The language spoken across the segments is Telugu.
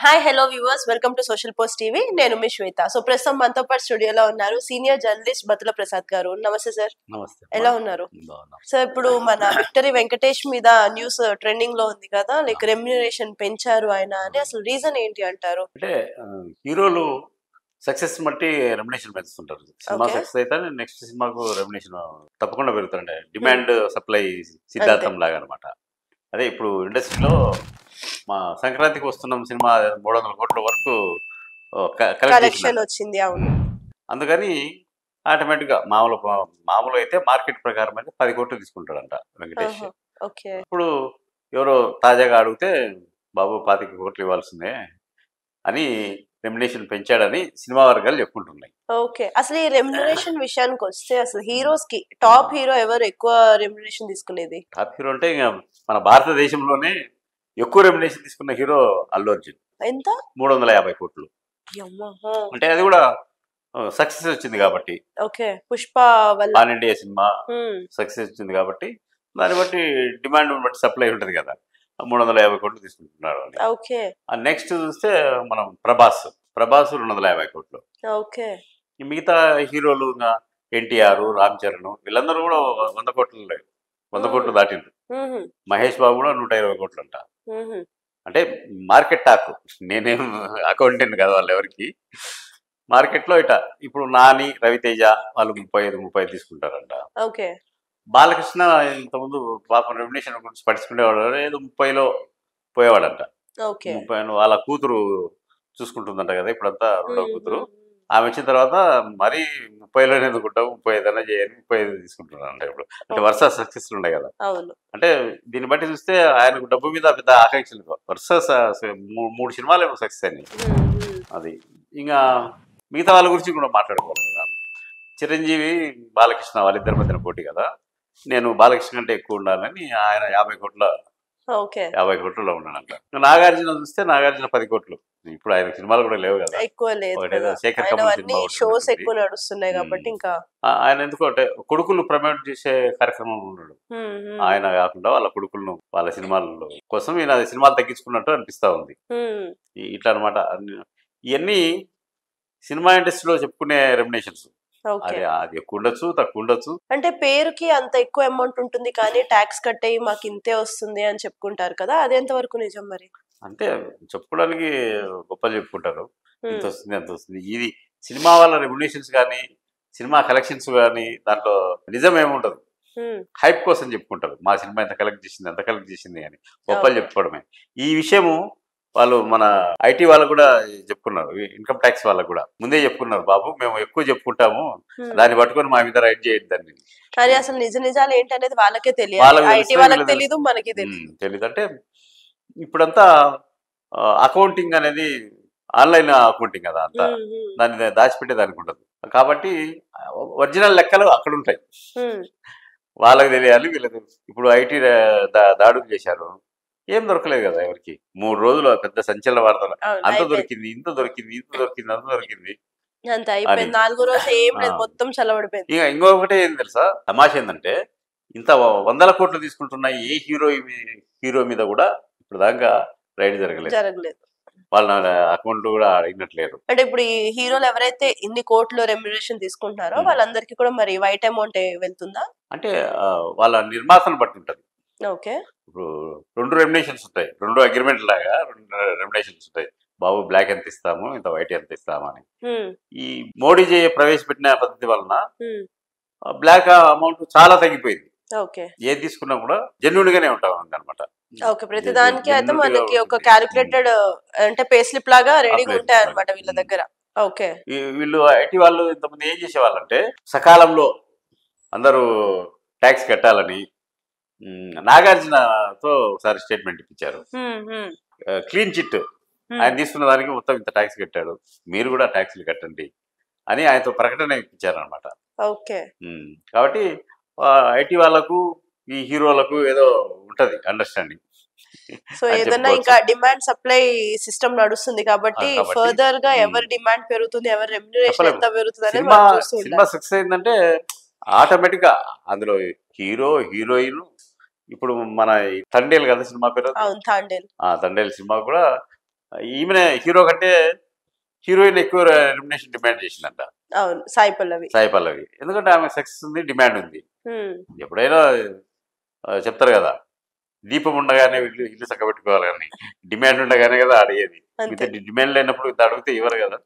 Hi hello viewers, welcome to social post TV. నేను మీ శ్వేత. సో ప్రస్తుతం మనతో పాటు స్టూడియోలో ఉన్నారు సీనియర్ జర్నలిస్ట్ బతుల ప్రసాద్ గారు. నమస్తే సార్. నమస్తే. ఎలా ఉన్నారు? సో ఇప్పుడు మన విక్టరీ వెంకటేష్ మీద న్యూస్ ట్రెండింగ్ లో ఉంది కదా, లైక్ రెమ్యునరేషన్ పెంచారు ఆయన అని. అసలు రీజన్ ఏంటి అంటారు? అంటే హీరోలు సక్సెస్ బట్టి రెమ్యునేషన్ పెంచుతుంటారు. సినిమా సక్సెస్ అయితే నెక్స్ట్ సినిమాకు రెమ్యునేషన్ తప్పకుండా పెరుగుతుండే. డిమాండ్ సప్లై సిద్ధాంతం లాగా అనమాట. అదే ఇప్పుడు ఇండస్ట్రీలో మా సంక్రాంతికి వస్తున్నాం సినిమా 300 కోట్ల వరకు కలెక్షన్ వచ్చింది. అవును. అందుకని ఆటోమేటిక్గా మామూలు అయితే మార్కెట్ ప్రకారం అయితే 10 కోట్లు తీసుకుంటాడంట వెంకటేష్. ఇప్పుడు ఎవరో తాజాగా అడిగితే బాబు 25 కోట్లు ఇవ్వాల్సిందే అని రెమ్యునేషన్ పెంచాడని సినిమా వర్గాలు చెప్పుకుంటున్నాయి. ఓకే, అసలు ఈ రెమ్యునరేషన్ విషయానికి వస్తే అసలు హీరోస్ కి టాప్ హీరో ఎవరు ఎక్కువ రెమ్యునరేషన్ తీసుకునేది? టాప్ హీరో అంటే ఇంకా మన భారతదేశంలోనే ఎక్కువ రెమ్యునరేషన్ తీసుకున్న హీరో అల్లు అర్జున్. ఎంత? 350 కోట్లు. అంటే అది కూడా సక్సెస్ వచ్చింది కాబట్టి. ఓకే, పుష్ప వల్ల పాన్ ఇండియా సినిమా సక్సెస్ వచ్చింది కాబట్టి దాన్ని బట్టి డిమాండ్ బట్టి సప్లై ఉంటుంది కదా, 350 కోట్లు తీసుకుంటున్నాడు అని. ఓకే. నెక్స్ట్ చూస్తే మనం ప్రభాస్ 250 కోట్లు. ఓకే. మిగతా హీరోలు ఎన్టీఆర్, రామ్ చరణ్ వీళ్ళందరూ కూడా 100 కోట్లు దాటిండ్రు. మహేష్ బాబు కూడా 120 కోట్లు అంట. అంటే మార్కెట్ టాక్, నేనేం అకౌంటెంట్ కదా వాళ్ళు ఎవరికి. మార్కెట్లో ఇప్పుడు నాని, రవితేజ వాళ్ళు 35 తీసుకుంటారంట. ఓకే. బాలకృష్ణ ఇంతకుముందు పాపం రెమ్యునేషన్ గురించి పట్టించుకునేవాడు, ఏదో 30లో పోయేవాడంట. 30 వాళ్ళ కూతురు చూసుకుంటుందంట కదా ఇప్పుడంతా, రెండో కూతురు. ఆమె వచ్చిన తర్వాత మరీ 30లోనే ఎందుకుంటావు, 35 చేయని 35 తీసుకుంటున్నారంట ఇప్పుడు. అంటే వరుస సక్సెస్ ఉన్నాయి కదా. అంటే దీన్ని బట్టి చూస్తే ఆయనకు డబ్బు మీద పెద్ద ఆకాంక్షలు. వరుస 3 సినిమాలు ఏమో సక్సెస్ అయినాయి. అది ఇంకా మిగతా వాళ్ళ గురించి కూడా మాట్లాడుకోవాలి కదా. చిరంజీవి, బాలకృష్ణ వాళ్ళిద్దరి మధ్యన పోటీ కదా. నేను బాలకృష్ణ కంటే ఎక్కువ ఉండాలని ఆయన 50 కోట్లలో ఉన్నాడంట. నాగార్జున చూస్తే నాగార్జున 10 కోట్లు. ఇప్పుడు ఆయన సినిమాలు కూడా లేవు కదా, శేఖర్ కమల్ సినిమా షోస్ ఎక్కువ నడుస్తున్నాయి కాబట్టి ఇంకా ఆయన ఎందుకంటే కొడుకులు ప్రమోట్ చేసే కార్యక్రమం ఉన్నాడు. ఆయన కాకుండా వాళ్ళ కొడుకులను వాళ్ళ సినిమాల కోసం ఈయన సినిమాలు తగ్గించుకున్నట్టు అనిపిస్తా ఉంది. ఇట్లా అనమాట. ఇవన్నీ సినిమా ఇండస్ట్రీలో చెప్పుకునే రెమ్యునేషన్స్. అది ఎక్కువ ఉండొచ్చు, తక్కువ ఉండొచ్చు. అంటే పేరుకి అంత ఎక్కువ అమౌంట్ ఉంటుంది కానీ ట్యాక్స్ కట్టేయి మాకు ఇంతే వస్తుంది అని చెప్పుకుంటారు కదా, అది ఎంత వరకు నిజం మరి? అంటే చెప్పుకోవడానికి గొప్పలు చెప్పుకుంటారు, ఇంత వస్తుంది అంత వస్తుంది. ఇది సినిమా వాళ్ళ రెమ్యునేషన్స్ కానీ సినిమా కలెక్షన్స్ కానీ దాంట్లో నిజం ఏముండదు. హైప్ కోసం చెప్పుకుంటారు, మా సినిమా ఎంత కలెక్ట్ చేసింది అని గొప్పలు చెప్పుకోవడమే. ఈ విషయము వాళ్ళు మన ఐటీ వాళ్ళకు కూడా చెప్పుకున్నారు, ఇన్కమ్ ట్యాక్స్ వాళ్ళకు కూడా ముందే చెప్పుకున్నారు, బాబు మేము ఎక్కువ చెప్పుకుంటాము, దాన్ని పట్టుకొని మా మీద రైట్ చేయొద్దు దాన్ని. కానీ అసలు నిజాలు ఏంటనేది వాళ్ళకే తెలియదు, ఐటీ వాళ్ళకి తెలియదు, మనకి తెలియదు. అంటే ఇప్పుడంతా అకౌంటింగ్ అనేది ఆన్లైన్ అకౌంటింగ్ కదా, అంతా దాన్ని దాచిపెట్టే దానికి ఉండదు కాబట్టి ఒరిజినల్ లెక్కలు అక్కడ ఉంటాయి, వాళ్ళకి తెలియాలి, వీళ్ళకి. ఇప్పుడు ఐటీ దాడులు చేశారు, ఏం దొరకలేదు కదా ఎవరికి. 3 రోజులు పెద్ద సంచలన వార్తలు, అంత దొరికింది, ఇంత దొరికింది, అంత దొరికింది. ఇంకొకటి ఏం తెలుసా తమాష ఏంటంటే, ఇంత 100 కోట్లు తీసుకుంటున్న ఏ హీరో మీద కూడా ఇప్పుడు దాకా రైడ్ జరగలేదు. వాళ్ళ అకౌంట్ కూడా అడిగినట్లేరు. అంటే ఇప్పుడు ఈ హీరోలు ఎవరైతే ఇన్ని కోట్లు రెమ్యునరేషన్ తీసుకుంటున్నారో వాళ్ళందరికీ కూడా మరి వైట్ అమౌంట్ వెళ్తుందా? అంటే వాళ్ళ నిర్మాతను బట్టి ఉంటది. ఓకే. ఇప్పుడు 2 రెమ్యునేషన్స్ ఉంటాయి, 2 అగ్రిమెంట్ లాగా 2 రెమ్యునేషన్స్ ఉంటాయి. బాబు బ్లాక్ ఎంత ఇస్తాము, ఇంత వైట్ ఎంత ఇస్తాము అని. ఈ మోడీజీ ప్రవేశపెట్టిన పద్ధతి వలన బ్లాక్ అమౌంట్ చాలా తగ్గిపోయింది. ఏది తీసుకున్నా కూడా జెన్యూన్ గానే ఉంటాం అనమాట. ప్రతి దానికి అయితే మనకి ఒక క్యాలిక్యులేటెడ్ అంటే పే స్లిప్ లాగా రెడీగా ఉంటాయి అనమాట వీళ్ళ దగ్గర. ఓకే. వీళ్ళు ఐటీ వాళ్ళు ఇంతకుముందు ఏం చేసేవాళ్ళంటే, సకాలంలో అందరూ ట్యాక్స్ కట్టాలని నాగార్జునతో ఒకసారి స్టేట్మెంట్ ఇప్పించారు, క్లీన్ చిట్. ఆయన తీసుకున్న దానికి మొత్తం ఇంత ట్యాక్స్ కట్టాడు, మీరు కూడా ట్యాక్స్లు కట్టండి అని ఆయనతో ప్రకటన ఇప్పించారు అనమాట. కాబట్టి ఐటీ వాళ్ళకు ఈ హీరోలకు ఏదో ఉంటది అండర్స్టాండింగ్. సో ఏదైనా ఇంకా డిమాండ్ సప్లై సిస్టమ్ నడుస్తుంది కాబట్టి ఫర్దర్ గా ఎవరి డిమాండ్ పెరుగుతుంది, ఎవరి రెమ్యునరేషన్ ఎంత పెరుగుతుంది అనేది సినిమా సక్సెస్ అయిందంటే ఆటోమేటిక్ గా అందులో హీరో, హీరోయిన్. ఇప్పుడు మన తండేల్ కదా సినిమా పేరు, తండేల్ సినిమా కూడా ఈమెనే హీరో కంటే హీరోయిన్ ఎక్కువ రెమ్యునరేషన్ డిమాండ్ చేసిందంట. అవును, సాయి పల్లవి. ఎందుకంటే ఆమె సక్సెస్ ఉంది, డిమాండ్ ఉంది. ఎప్పుడైనా చెప్తారు కదా, దీపం ఉండగానే ఇల్లు చక్కబెట్టుకోవాలి కానీ డిమాండ్ ఉండగానే కదా అడిగేది. డిమాండ్ లేనప్పుడు ఇంత అడిగితే ఇవ్వరు కదా.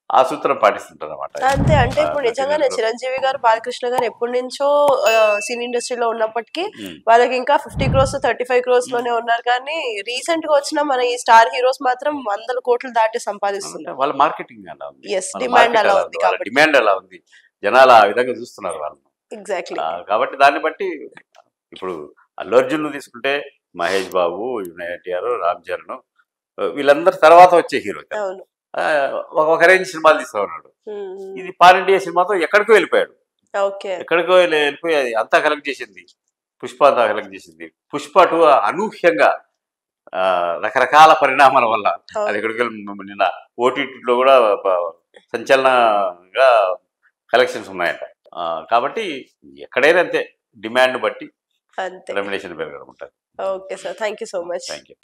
ఆ సూత్రం పాటిస్తుంటారు అన్నమాట. అంతే. అంటే ఇప్పుడు నిజంగానే చిరంజీవి గారు, బాలకృష్ణ గారు ఎప్పటి నుంచో సినీ ఇండస్ట్రీలో ఉన్నప్పటికీ వాళ్ళకి ఇంకా 50 crores 35 crores లోనే ఉన్నారు. కానీ రీసెంట్ గా వచ్చిన మన ఈ స్టార్ హీరోస్ మాత్రం 100 కోట్లు దాటి సంపాదిస్తున్నారు. వాళ్ళ మార్కెటింగ్ అలా ఉంది, డిమాండ్ అలా ఉంది, జనాలు ఆ విధంగా చూస్తున్నారు వాళ్ళని. ఎగ్జాక్ట్లీ. కాబట్టి దాన్ని బట్టి ఇప్పుడు అల్లు అర్జున్ తీసుకుంటే మహేష్ బాబు, ఎన్టీఆర్, రామ్ చరణ్ వీళ్ళందరూ తర్వాత వచ్చే హీరో. ఒక రేంజ్ సినిమాలు తీస్తా ఉన్నాడు. ఇది పాన్ ఇండియా సినిమాతో ఎక్కడికో వెళ్ళిపోయాడు. ఎక్కడికో వెళ్ళిపోయి అంతా కలెక్ట్ చేసింది. పుష్ప అంతా కలెక్ట్ చేసింది. పుష్ప 2 అనూహ్యంగా రకరకాల పరిణామాల వల్ల అది ఎక్కడికి నిన్న ఓటీటీలో కూడా సంచలనంగా కలెక్షన్స్ ఉన్నాయట. కాబట్టి ఎక్కడైనా అంతే, డిమాండ్ బట్టి రెమ్యునరేషన్ పెరగడం ఉంటుంది. Okay sir, thank you so much. Thank you.